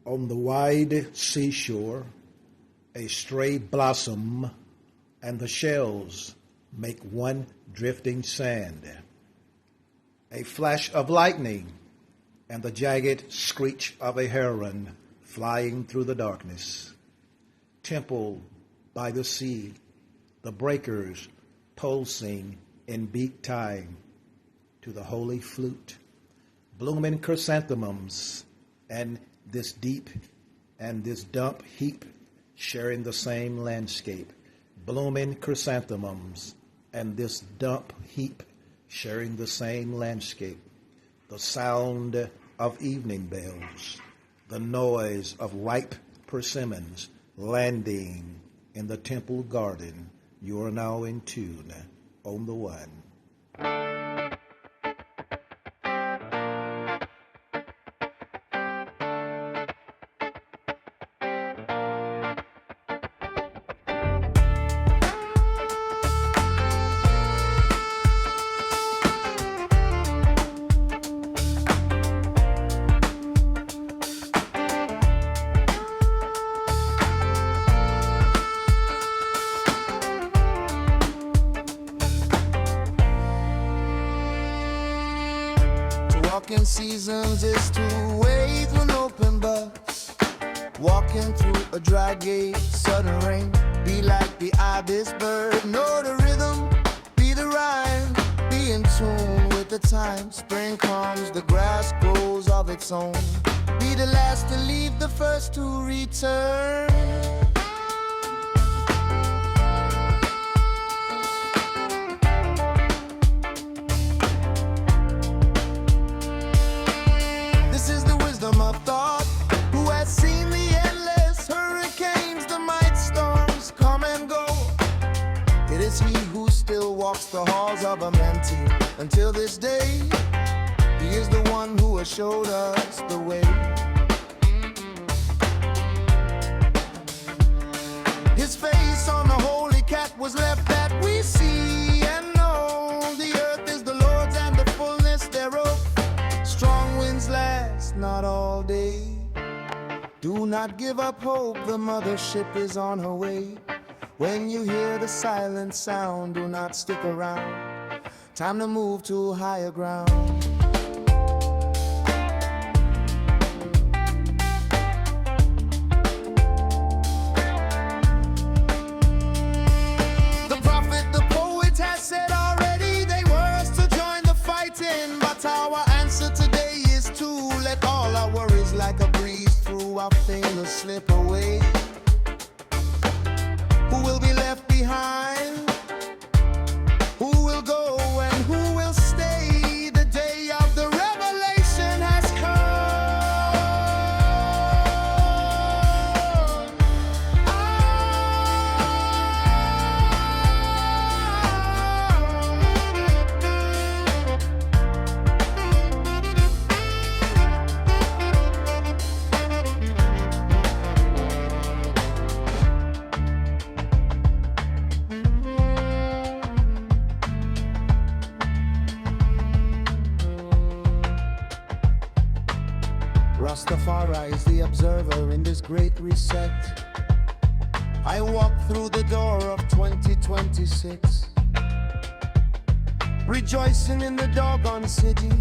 On the wide seashore, a stray blossom and the shells make one drifting sand. A flash of lightning and the jagged screech of a heron flying through the darkness. Temple by the sea, the breakers pulsing in beat time to the holy flute. Blooming chrysanthemums and this deep and this dump heap sharing the same landscape. Blooming chrysanthemums and this dump heap sharing the same landscape. The sound of evening bells, the noise of ripe persimmons landing in the temple garden. You are now in tune on the one. Walking seasons is to wade through an open bus. Walking through a dry gate, sudden rain. Be like the ibis bird, know the rhythm, be the rhyme. Be in tune with the time. Spring comes, the grass grows of its own. Be the last to leave, the first to return. Of thought, who has seen the endless hurricanes, the might storms come and go. It is he who still walks the halls of Amenti until this day. He is the one who has showed us the way. His face on the holy cat was left that we see and know. The earth is the Lord's and the fullness thereof. Strong winds last not all day. Do not give up hope, the mothership is on her way. When you hear the silent sound, do not stick around. Time to move to higher ground. The prophet, the poet has said already they were to join the fighting, but our answer today is to let all our worries like a breeze through our fingers slip away. Who will be left behind? Who will go and who will stay? The day of the revelation has Rastafari is the observer in this great reset. I walk through the door of 2026, rejoicing in the doggone city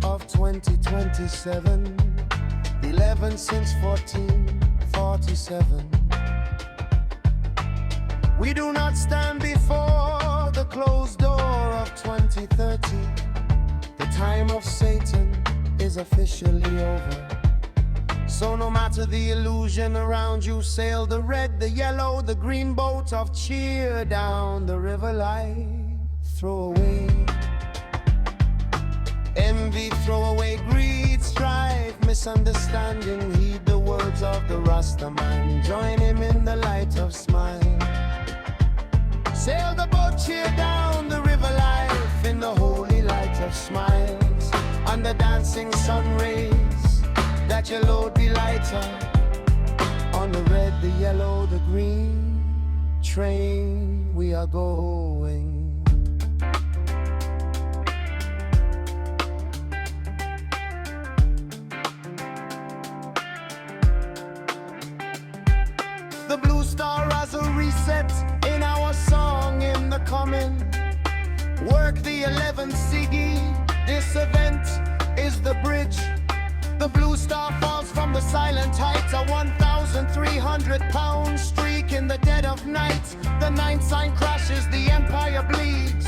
of 2027. 11 since 1447. We do not stand before the closed door of 2030. The time of Satan is officially over. So no matter the illusion around you, sail the red, the yellow, the green boat of cheer down the river light. Throw away envy, throw away greed, strife, misunderstanding. Heed the words of the Rasta man. Join him in the light of smile. Sail the boat, cheer down the river life in the holy light of smiles. Under dancing sun rays, that your load be lighter. On the red, the yellow, the green train we are going. The blue star has a reset in our song in the coming. Work the 11th Siggy, this event is the bridge. The blue star falls from the silent heights, a 1,300-pound streak in the dead of night. The ninth sign crashes, the empire bleeds,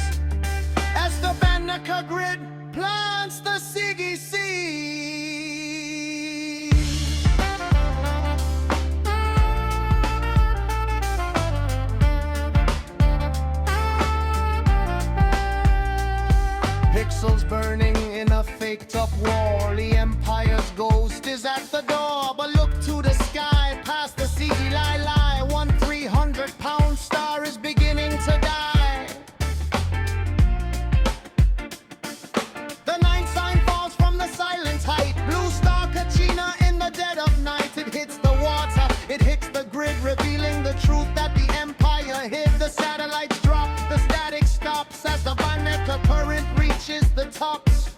as the Banneker grid plants the Siggy seed. Pixels burning in a faked-up wall. The empire's ghost is at the door. But look to the sky, past the Siggy lie. 1,300-pound star is beginning to die. The ninth sign falls from the silent height. Blue star Kachina in the dead of night. It hits the water, it hits the grid, revealing the truth that the empire hid. The satellites drop, the static stops as the Banneker current reaches the tops.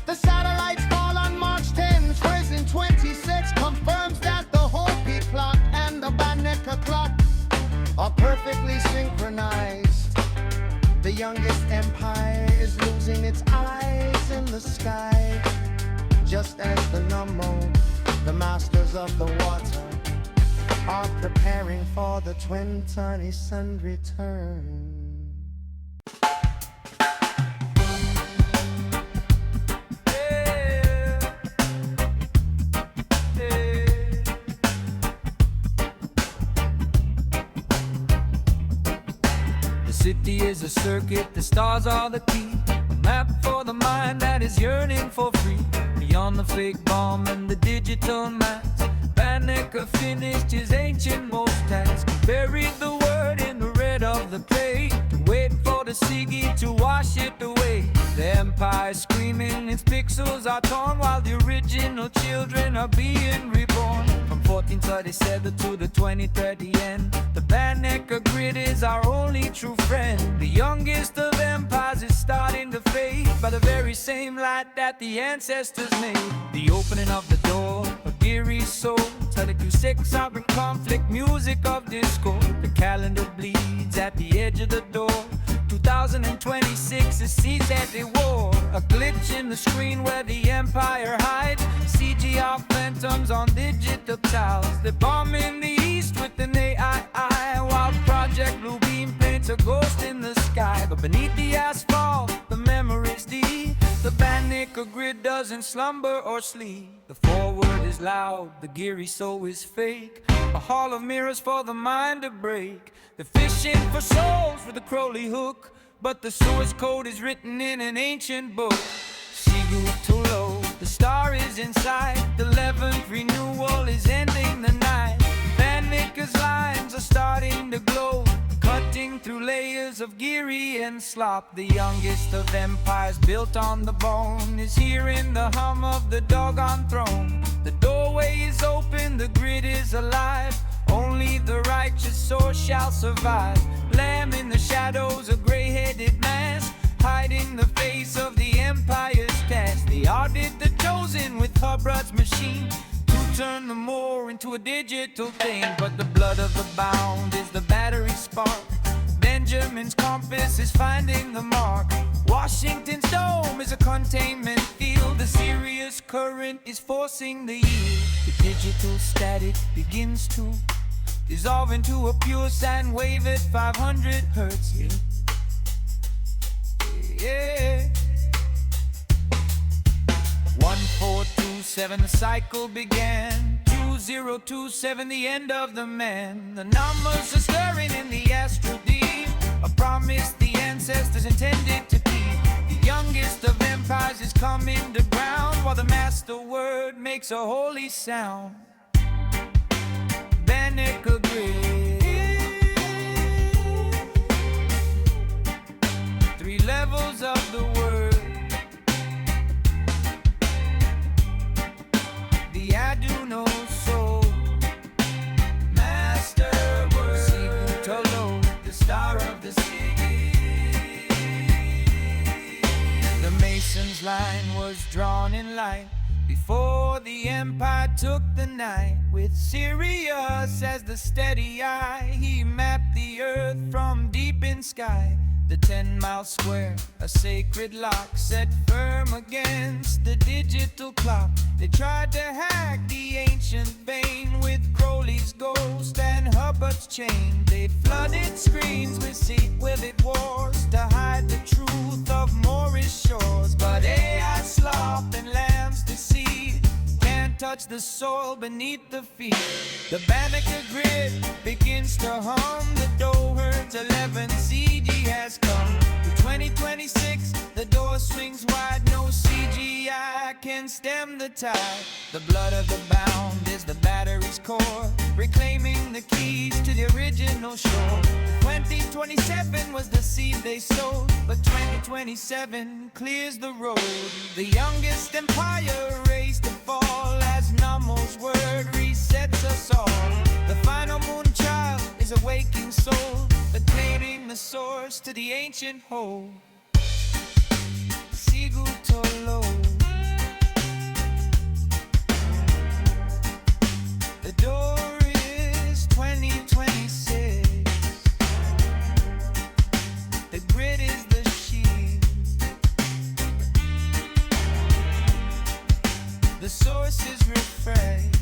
The satellites fall on March 10, Frozen 26 confirms that the Hopi clock and the Banneker clock are perfectly synchronized. The youngest empire is losing its eyes in the sky, just as the Nummo, the masters of the water, are preparing for the 20 sun return. The city is a circuit, the stars are the key, a map for the mind that is yearning for free. Beyond the fake bomb and the digital mask, Banneker finished his ancient most task. Buried the word in the red of the page, to wait for the Siggy to wash it away. The empire screaming, its pixels are torn, while the original children are being reborn. From 1437 to the 2030 end, the Banneker grid is our only true friend. The youngest of empires is starting to fade by the very same light that the ancestors made. The opening of the door of Geary's soul, Teleq6 sovereign conflict, music of discord. The calendar bleeds at the edge of the door. 2026 is seas at the war. A glitch in the screen where the empire hides. CGR phantoms on digital tiles. They bomb in the east with an AI, while Project Blue Beam paints a ghost in the sky. But beneath the asphalt, the memories deep. The Banneker grid doesn't slumber or sleep. The forward is loud, the Geary soul is fake. A hall of mirrors for the mind to break. They're fishing for souls with the Crowley hook, but the source code is written in an ancient book. Sigu Tulo, the star is inside. The 11th renewal is ending the night. Banneker's lines are starting to glow, cutting through layers of Geary and slop. The youngest of empires built on the bone is hearing the hum of the doggone throne. The doorway is open, the grid is alive. Only the righteous soul shall survive. Lamb in the shadows, a gray-headed mask, hiding the face of the empire's task. They audit the chosen with Hubbard's machine to turn the more into a digital thing. But the blood of the bound is the battery spark. Benjamin's compass is finding the mark. Washington's dome is a containment field. The serious current is forcing the yield. The digital static begins to dissolve into a pure sine wave at 500 hertz. Yeah. 1427, the cycle began. 2027, the end of the man. The numbers are stirring in the astral deep, a promise the ancestors intended to keep. The youngest of empires is coming to ground, while the master word makes a holy sound. Banneker grid, 3 levels of the word. The Aduno soul, master word. Sigu Tolo, the star of the city. The Mason's line was drawn in light before the empire took the night. With Syria us as the steady eye. He mapped the earth from deep in sky. The 10-mile square, a sacred lock, set firm against the digital clock. They tried to hack the ancient vein with Crowley's ghost and Hubbard's chain. They flooded screens with secret wars to hide the truth of Moorish shores. But AI sloth and lambs deceit can't touch the soil beneath the feet. The Banneker grid begins to hum. The dough herds 11 CG has come. To 2026, the door swings wide. No CGI can stem the tide. The blood of the bound is the battery's core, reclaiming the keys to the original shore. 2027 was the seed they sowed, but 2027 clears the road. The youngest empire raised to fall as Namo's word resets us all. The final moon child is a waking soul, declaring the source to the ancient whole. Sigu Tolo. The door is 2026. The grid is the sheet. The source is refreshed.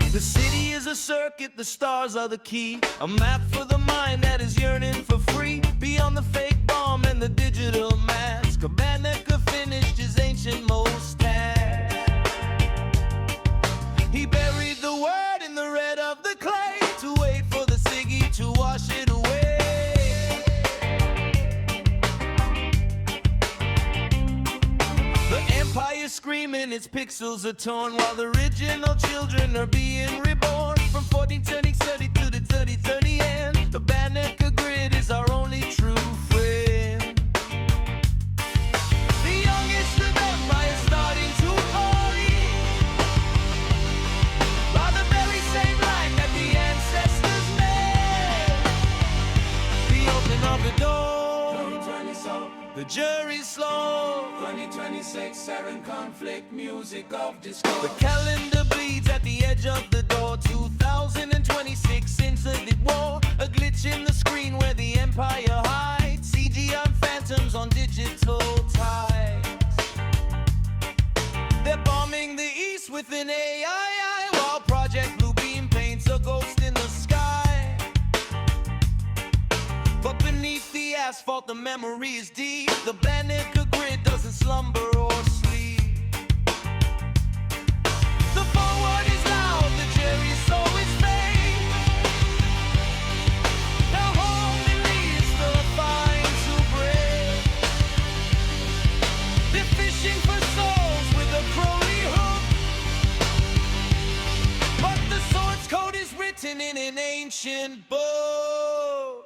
The city is a circuit, the stars are the key. A map for the mind that is yearning for free. Beyond the fake bomb and the digital mask, Banneker finished his ancient most task. He buried the word in the red of the clay, to wait for the ciggy to wash it away. The empire screaming, its pixels are torn, while the original children are being reborn. From 1430 to the 3030 end, the Banneker grid is our only true friend. The youngest of empires starting to glory, by the very same line that the ancestors made. The open of the door, the jury's slow. 2026, seven conflict, music of discord. The calendar bleeds at the edge of the door. 2026, infinite war. A glitch in the screen where the empire hides. CGI phantoms on digital tides. They're bombing the east with an AI, while Project Bluebeam paints a ghost in the sky. But beneath the asphalt, the memory is deep. The Banneker grid doesn't slumber or sleep. The forward is loud, the jury's soul is fake. Now home release the fine to break. They're fishing for souls with a Crowley hook, but the source code is written in an ancient book.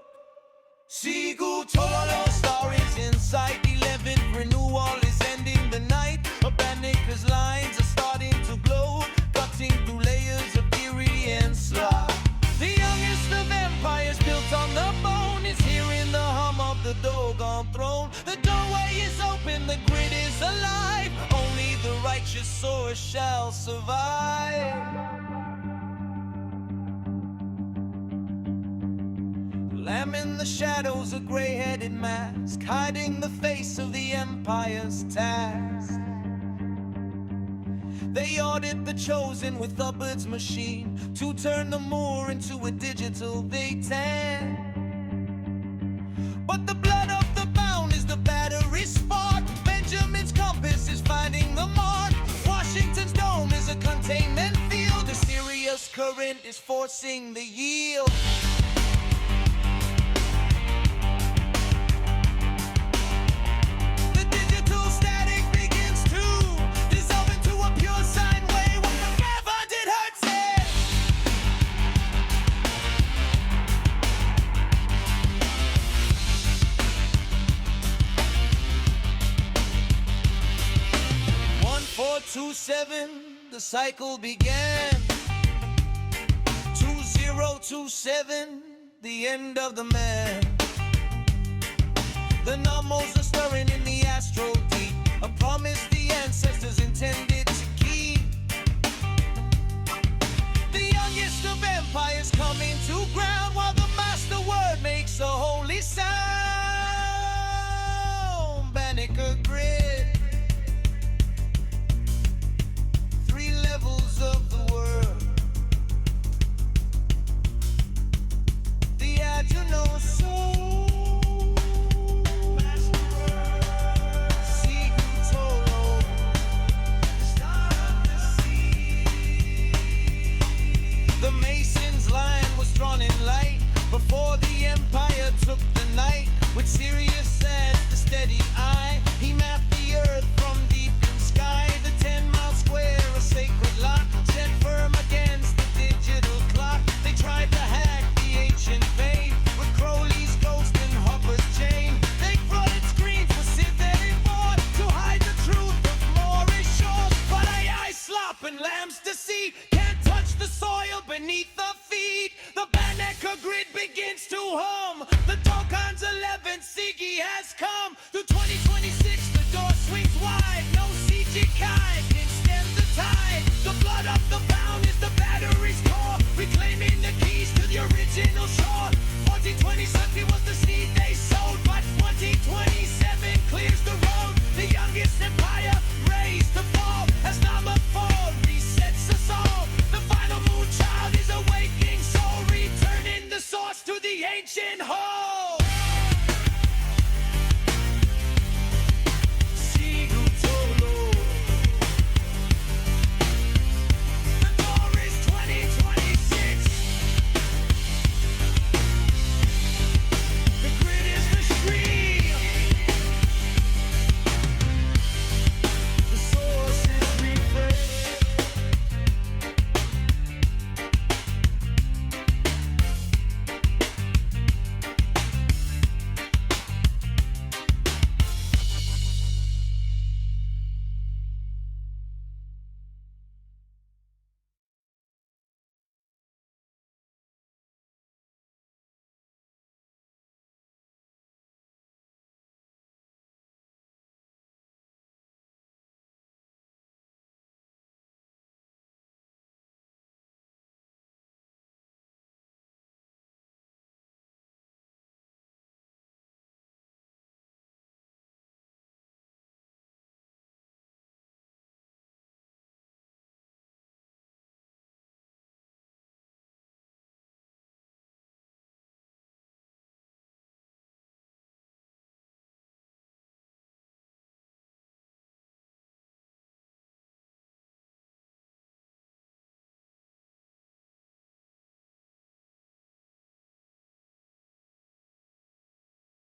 Sigu Tolo, star is in sight. 11th renewal is ending the night. Banneker's lines are starting to glow, cutting through layers of fury and sloth. The youngest of empires built on the bone is hearing the hum of the doggone throne. The doorway is open, the grid is alive. Only the righteous source shall survive. Lamb in the shadows, a gray-headed mask, hiding the face of the empire's task. They audit the chosen with Hubbard's machine to turn the Moor into a digital Big Ten. But the blood of the bound is the battery spark. Benjamin's compass is finding the mark. Washington's dome is a containment field. The serious current is forcing the yield. The digital static begins to dissolve into a pure sine wave. Whatever did hurt say. One, 4, 2, 7, the cycle began. 2027, the end of the man. The numbers are stirring in the astro deep, a promise the ancestors intended to keep. The youngest of empires coming to ground, while the master word makes a holy sound. Banneker grid, 3 levels of the world. The Ital soul. The Mason's line was drawn in light before the empire took the night. With Sirius as the steady eye, he mapped the earth from deep in sky. The 10-mile square, a sacred lock, set firm against the digital clock. They tried to hack the ancient faith with Crowley's ghost and Hubbard's chain. They flooded screens with synthetic board to hide the truth of Moorish shores. But I slop and lambs to see can't touch the soil beneath the feet. The Banneker grid begins to hum. The Tokan's 11th Sigi has come.